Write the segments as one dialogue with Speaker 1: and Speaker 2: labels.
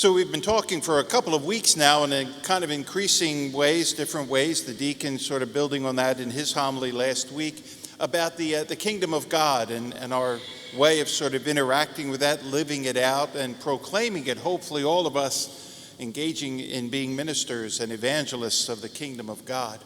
Speaker 1: So we've been talking for a couple of weeks now in kind of increasing ways, different ways. The deacon sort of building on that in his homily last week about the kingdom of God and our way of sort of interacting with that, living it out and proclaiming it. Hopefully all of us engaging in being ministers and evangelists of the kingdom of God.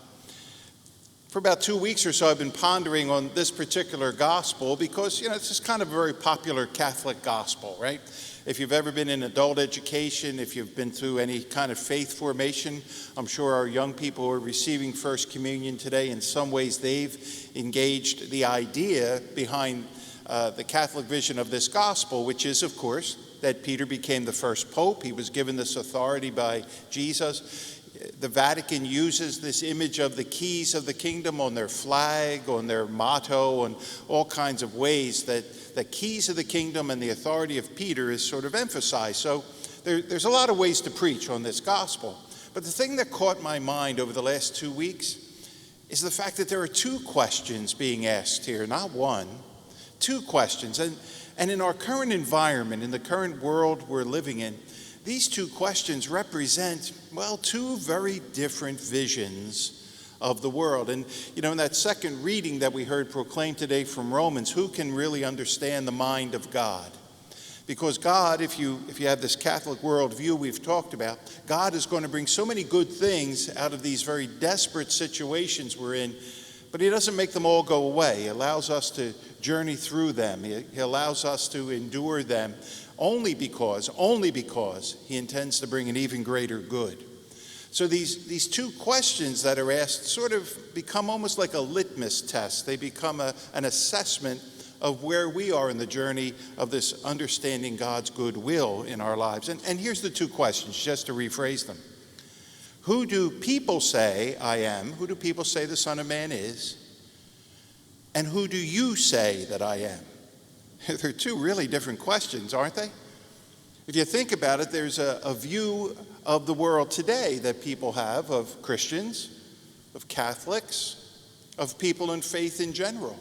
Speaker 1: For about 2 weeks or so, I've been pondering on this particular gospel because, it's just kind of a very popular Catholic gospel, right? If you've ever been in adult education, if you've been through any kind of faith formation, I'm sure our young people who are receiving First Communion today, in some ways they've engaged the idea behind the Catholic vision of this gospel, which is, of course, that Peter became the first pope. He was given this authority by Jesus. The Vatican uses this image of the keys of the kingdom on their flag, on their motto, and all kinds of ways that the keys of the kingdom and the authority of Peter is sort of emphasized. So there's a lot of ways to preach on this gospel. But the thing that caught my mind over the last 2 weeks is the fact that there are two questions being asked here, not one, two questions. And in our current environment, in the current world we're living in, these two questions represent, two very different visions of the world. And, in that second reading that we heard proclaimed today from Romans, who can really understand the mind of God? Because God, if you have this Catholic worldview we've talked about, God is going to bring so many good things out of these very desperate situations we're in, but he doesn't make them all go away. He allows us to journey through them. He allows us to endure them only because he intends to bring an even greater good. So these two questions that are asked sort of become almost like a litmus test. They become an assessment of where we are in the journey of this understanding God's good will in our lives. And here's the two questions, just to rephrase them. Who do people say I am? Who do people say the Son of Man is? And who do you say that I am? They're two really different questions, aren't they? If you think about it, there's a view of the world today that people have of Christians, of Catholics, of people in faith in general.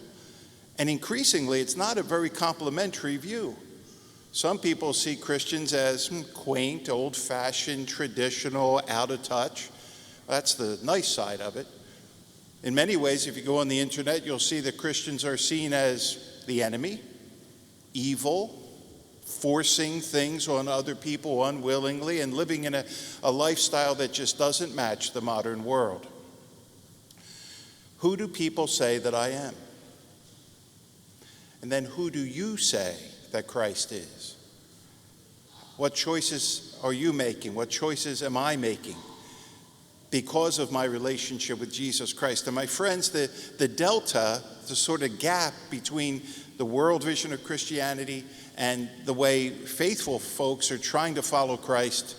Speaker 1: And increasingly, it's not a very complimentary view. Some people see Christians as quaint, old-fashioned, traditional, out of touch. That's the nice side of it. In many ways, if you go on the internet, you'll see that Christians are seen as the enemy, evil, forcing things on other people unwillingly, and living in a lifestyle that just doesn't match the modern world. Who do people say that I am? And then who do you say that Christ is? What choices are you making? What choices am I making because of my relationship with Jesus Christ? And my friends, the delta, the sort of gap between the world vision of Christianity and the way faithful folks are trying to follow Christ,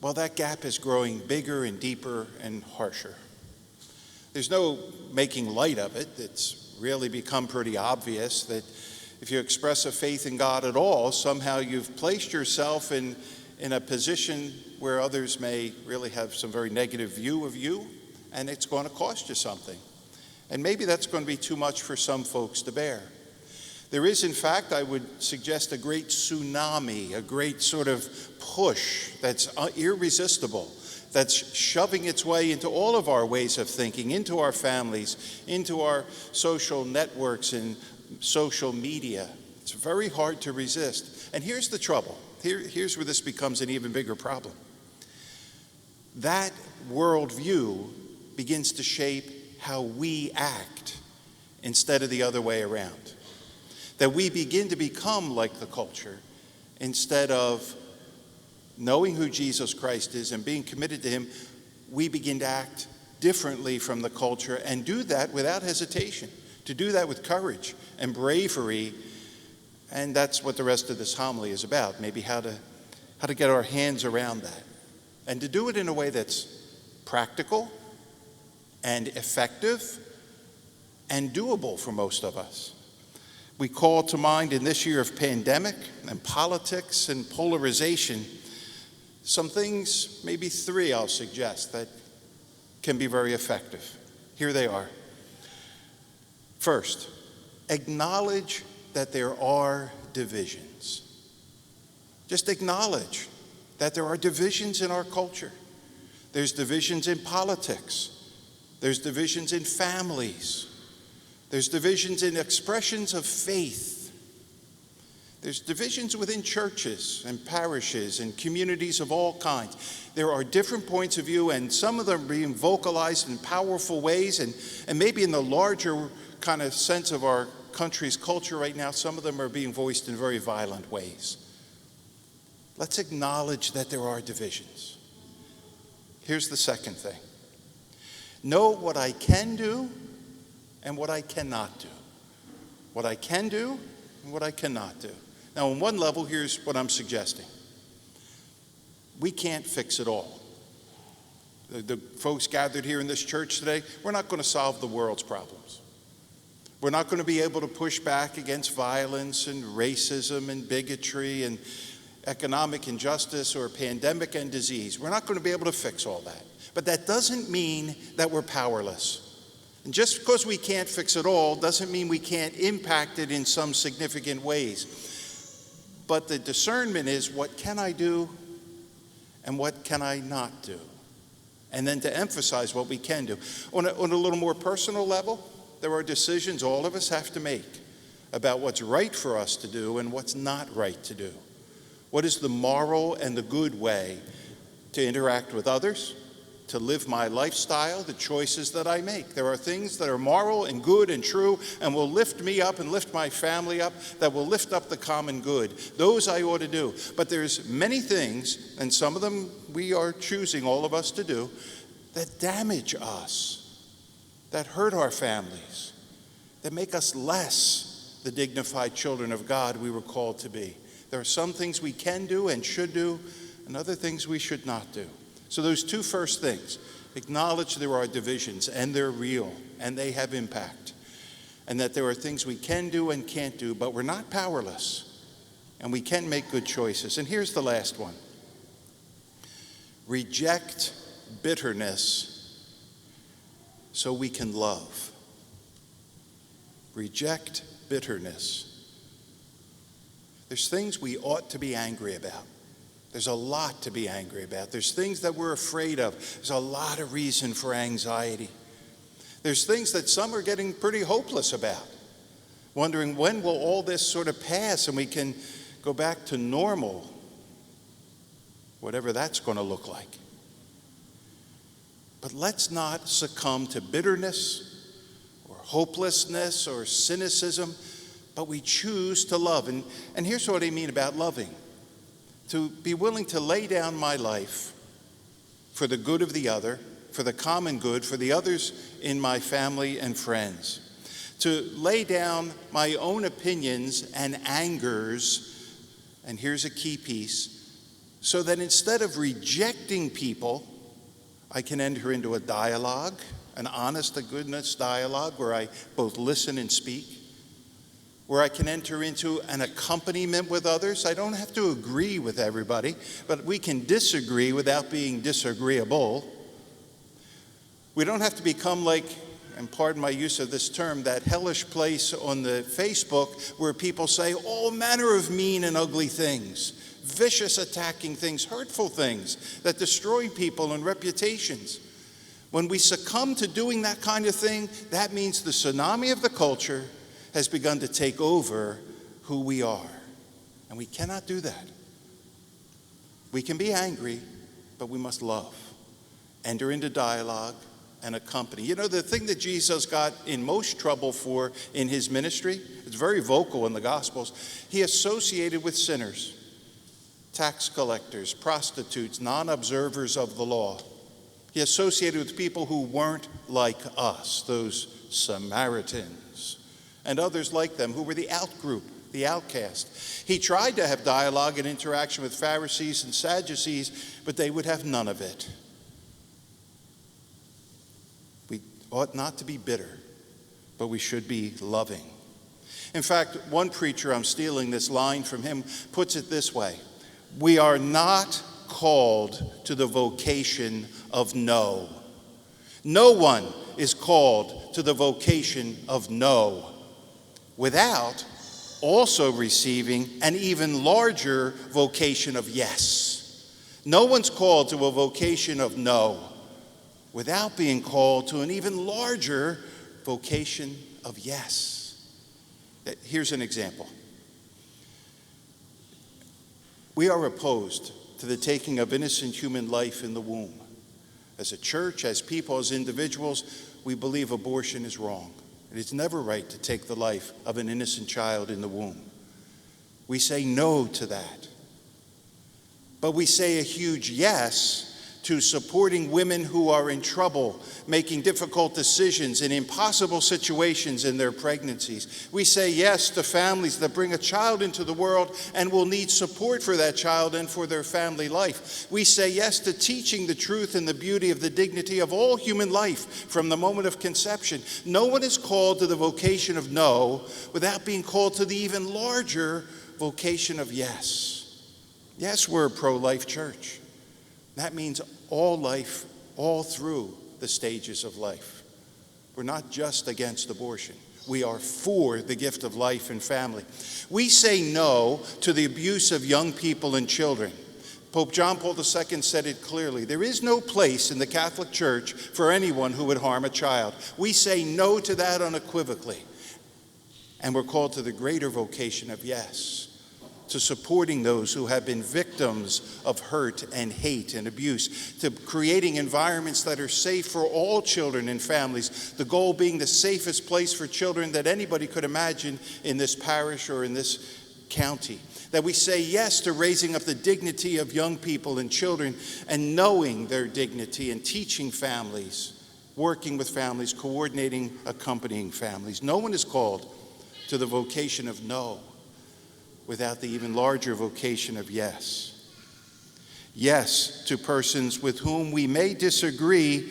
Speaker 1: that gap is growing bigger and deeper and harsher. There's no making light of it. It's really become pretty obvious that if you express a faith in God at all, somehow you've placed yourself in a position where others may really have some very negative view of you, and it's going to cost you something. And maybe that's going to be too much for some folks to bear. There is, in fact, I would suggest a great tsunami, a great sort of push that's irresistible, that's shoving its way into all of our ways of thinking, into our families, into our social networks and social media. It's very hard to resist. And here's the trouble. Here's where this becomes an even bigger problem. That worldview begins to shape how we act instead of the other way around. That we begin to become like the culture instead of knowing who Jesus Christ is and being committed to him. We begin to act differently from the culture and do that without hesitation, to do that with courage and bravery. And that's what the rest of this homily is about, maybe how to get our hands around that and to do it in a way that's practical and effective and doable for most of us. We call to mind in this year of pandemic and politics and polarization some things, maybe three I'll suggest, that can be very effective. Here they are. First, acknowledge that there are divisions. Just acknowledge that there are divisions in our culture. There's divisions in politics. There's divisions in families. There's divisions in expressions of faith. There's divisions within churches and parishes and communities of all kinds. There are different points of view, and some of them are being vocalized in powerful ways, and maybe in the larger kind of sense of our country's culture right now, some of them are being voiced in very violent ways. Let's acknowledge that there are divisions. Here's the second thing. Know what I can do and what I cannot do. What I can do and what I cannot do. Now, on one level, here's what I'm suggesting. We can't fix it all. The folks gathered here in this church today, we're not going to solve the world's problems. We're not going to be able to push back against violence and racism and bigotry and economic injustice or pandemic and disease. We're not going to be able to fix all that. But that doesn't mean that we're powerless. And just because we can't fix it all doesn't mean we can't impact it in some significant ways. But the discernment is, what can I do and what can I not do? And then to emphasize what we can do. On a little more personal level, there are decisions all of us have to make about what's right for us to do and what's not right to do. What is the moral and the good way to interact with others, to live my lifestyle, the choices that I make? There are things that are moral and good and true and will lift me up and lift my family up, that will lift up the common good. Those I ought to do. But there's many things, and some of them we are choosing, all of us, to do, that damage us, that hurt our families, that make us less the dignified children of God we were called to be. There are some things we can do and should do, and other things we should not do. So those two first things, acknowledge there are divisions, and they're real, and they have impact, and that there are things we can do and can't do, but we're not powerless, and we can make good choices. And here's the last one. Reject bitterness so we can love. Reject bitterness. There's things we ought to be angry about. There's a lot to be angry about. There's things that we're afraid of. There's a lot of reason for anxiety. There's things that some are getting pretty hopeless about, wondering when will all this sort of pass and we can go back to normal, whatever that's going to look like. But let's not succumb to bitterness or hopelessness or cynicism, but we choose to love. And here's what I mean about loving. To be willing to lay down my life for the good of the other, for the common good, for the others in my family and friends. To lay down my own opinions and angers, and here's a key piece, so that instead of rejecting people, I can enter into a dialogue, an honest-to-goodness dialogue where I both listen and speak, where I can enter into an accompaniment with others. I don't have to agree with everybody, but we can disagree without being disagreeable. We don't have to become like, and pardon my use of this term, that hellish place on the Facebook where people say all manner of mean and ugly things, vicious attacking things, hurtful things that destroy people and reputations. When we succumb to doing that kind of thing, that means the tsunami of the culture has begun to take over who we are. And we cannot do that. We can be angry, but we must love. Enter into dialogue and accompany. You know, the thing that Jesus got in most trouble for in his ministry, it's very vocal in the Gospels, he associated with sinners, tax collectors, prostitutes, non-observers of the law. He associated with people who weren't like us, those Samaritans, and others like them who were the out group, the outcast. He tried to have dialogue and interaction with Pharisees and Sadducees, but they would have none of it. We ought not to be bitter, but we should be loving. In fact, one preacher, I'm stealing this line from him, puts it this way: we are not called to the vocation of no. No one is called to the vocation of no without also receiving an even larger vocation of yes. No one's called to a vocation of no without being called to an even larger vocation of yes. Here's an example. We are opposed to the taking of innocent human life in the womb. As a church, as people, as individuals, we believe abortion is wrong. It is never right to take the life of an innocent child in the womb. We say no to that. But we say a huge yes to supporting women who are in trouble, making difficult decisions in impossible situations in their pregnancies. We say yes to families that bring a child into the world and will need support for that child and for their family life. We say yes to teaching the truth and the beauty of the dignity of all human life from the moment of conception. No one is called to the vocation of no without being called to the even larger vocation of yes. Yes, we're a pro-life church. That means all life, all through the stages of life. We're not just against abortion. We are for the gift of life and family. We say no to the abuse of young people and children. Pope John Paul II said it clearly. There is no place in the Catholic Church for anyone who would harm a child. We say no to that unequivocally. And we're called to the greater vocation of yes, to supporting those who have been victims of hurt and hate and abuse, to creating environments that are safe for all children and families, the goal being the safest place for children that anybody could imagine in this parish or in this county. That we say yes to raising up the dignity of young people and children and knowing their dignity and teaching families, working with families, coordinating, accompanying families. No one is called to the vocation of no without the even larger vocation of yes. Yes to persons with whom we may disagree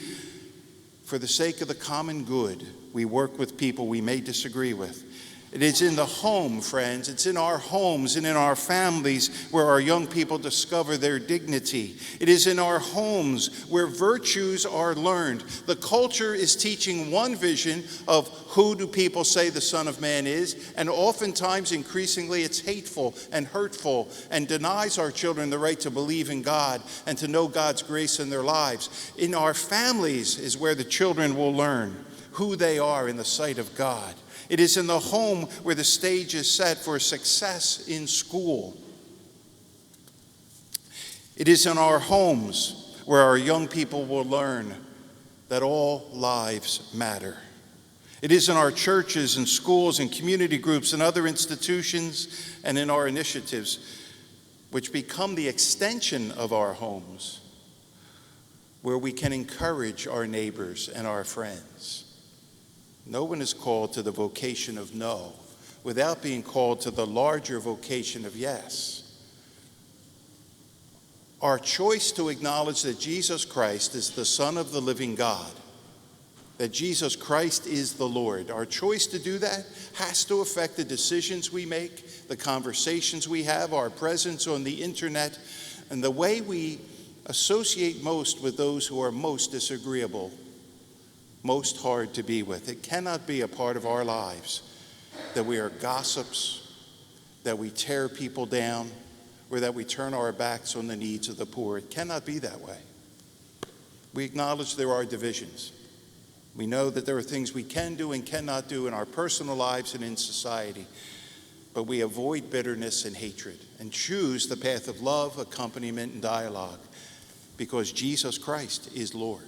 Speaker 1: for the sake of the common good. We work with people we may disagree with. It is in the home, friends. It's in our homes and in our families where our young people discover their dignity. It is in our homes where virtues are learned. The culture is teaching one vision of who do people say the Son of Man is, and oftentimes, increasingly, it's hateful and hurtful and denies our children the right to believe in God and to know God's grace in their lives. In our families is where the children will learn who they are in the sight of God. It is in the home where the stage is set for success in school. It is in our homes where our young people will learn that all lives matter. It is in our churches and schools and community groups and other institutions and in our initiatives, which become the extension of our homes, where we can encourage our neighbors and our friends. No one is called to the vocation of no without being called to the larger vocation of yes. Our choice to acknowledge that Jesus Christ is the Son of the living God, that Jesus Christ is the Lord, our choice to do that has to affect the decisions we make, the conversations we have, our presence on the internet, and the way we associate most with those who are most disagreeable, most hard to be with. It cannot be a part of our lives that we are gossips, that we tear people down, or that we turn our backs on the needs of the poor. It cannot be that way. We acknowledge there are divisions. We know that there are things we can do and cannot do in our personal lives and in society, but we avoid bitterness and hatred and choose the path of love, accompaniment, and dialogue because Jesus Christ is Lord.